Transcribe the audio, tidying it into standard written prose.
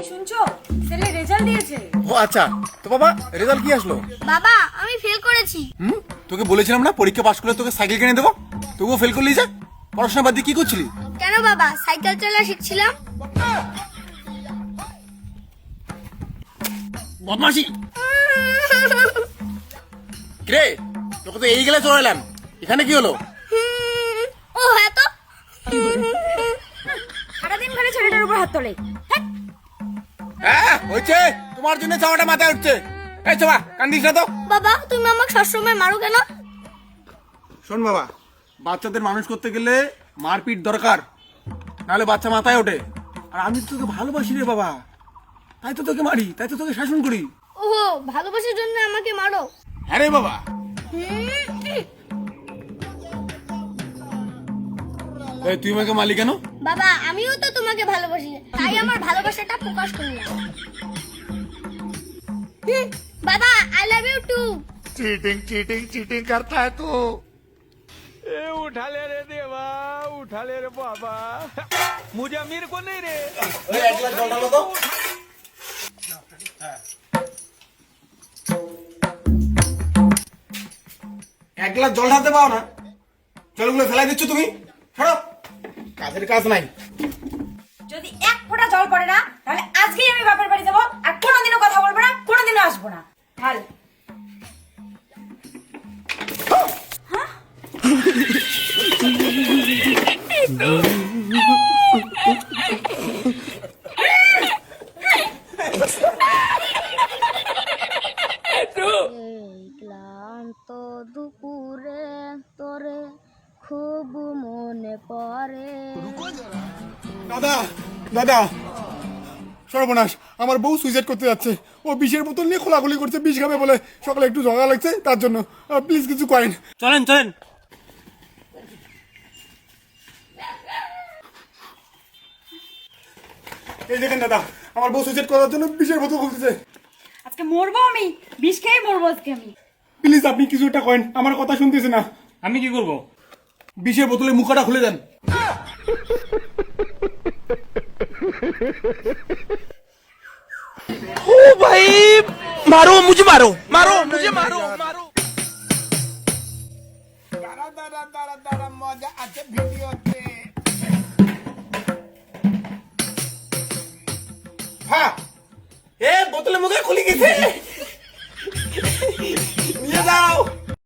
শুনছো, ছেলে রেজাল্ট দিয়েছে। ও আচ্ছা, তো বাবা রেজাল্ট কি আসলো? বাবা আমি ফেল করেছি। তোকে বলেছিলাম না পরীক্ষা পাশ করলে তোকে সাইকেল কিনে দেবো, তবুও ফেল করলি যে। পড়াশোনা বাদ দিয়ে কি করছিলি? কেন বাবা, সাইকেল চালা শিখছিলাম। বদমাশি রে, তোকে তো এই গেলে চলে এলাম, এখানে কি হলো? ও হ্যাঁ তো, সারাদিন ঘরে ছেলেটার উপর হাত তোলে। হ্যাঁ হয়েছে, তোমার জন্য চাওয়াটা মাথায় উঠছে। এই চাওয়া কান্দিস না তো। বাবা তুমি আমাকে সবসময় মারো কেন? শোন বাবা, বাচ্চাদের মানুষ করতে গেলে মারপিট দরকার, নাহলে বাচ্চা মাথায় ওঠে। আর আমি তো তোকে ভালোবাসি রে বাবা, তাই তো তোকে মারি, তাই তো তোকে শাসন করি। ওহো, ভালোবাসার জন্য আমাকে মারো? হ্যাঁ রে বাবা। এই তুই আমাকে মারলি কেন? বাবা আমিও তো তোমাকে ভালোবাসি, তাই আমার ভালোবাসাটা প্রকাশ করলাম। বাবা I love you too. Cheating cheating cheating करता है तू। ए उठा ले रे देवा, उठा ले रे बाबा, मुझे अमीर को नहीं रे। ওই এক গ্লাস জল ঢালো তো। এক গ্লাস জল ঢালতে পাও না, জলগুলো ফেলাই দিচ্ছ তুমি। ছাড়ো, কাজের কাজ নাই। যদি এক ফোঁটা জল পড়ে না, তাহলে আজকেই আমি বাপের বাড়ি যাবো, আর কোনোদিনও কথা বলবো না, কোনোদিনও আসবো না। ঢাল। ক্লান্ত দুপুরে তোরে খুব মনে পড়ে। দাদা দাদা, সর্বনাশ, আমার বউ সুইসাইড করতে যাচ্ছে। ও বিষের বোতল নিয়ে খোলাখুলি করছে, বিষ খাবে বলে। সকালে একটু ঝগড়া লাগছে, তার জন্য প্লিজ কিছু করেন। চলেন চলেন। এই দেখেন দাদা, আমার বউ সুইসাইড করার জন্য বিষের বোতল খুলতেছে। আজকে মরবো আমি, বিষ খেয়ে মরবো আজকে আমি। প্লিজ আপনি কিছু একটা করেন, আমার কথা শুনতেছে না। আমি কি করব? বিষের বোতলে মুখটা খুলে দেন। ओ भाई मारो मुझे, मारो मारो मुझे, मारो मारो। मजा আছে ভিডিওতে। হ্যাঁ, এ বোতলে মুখে খুলে গেছে, নিয়ে যাও।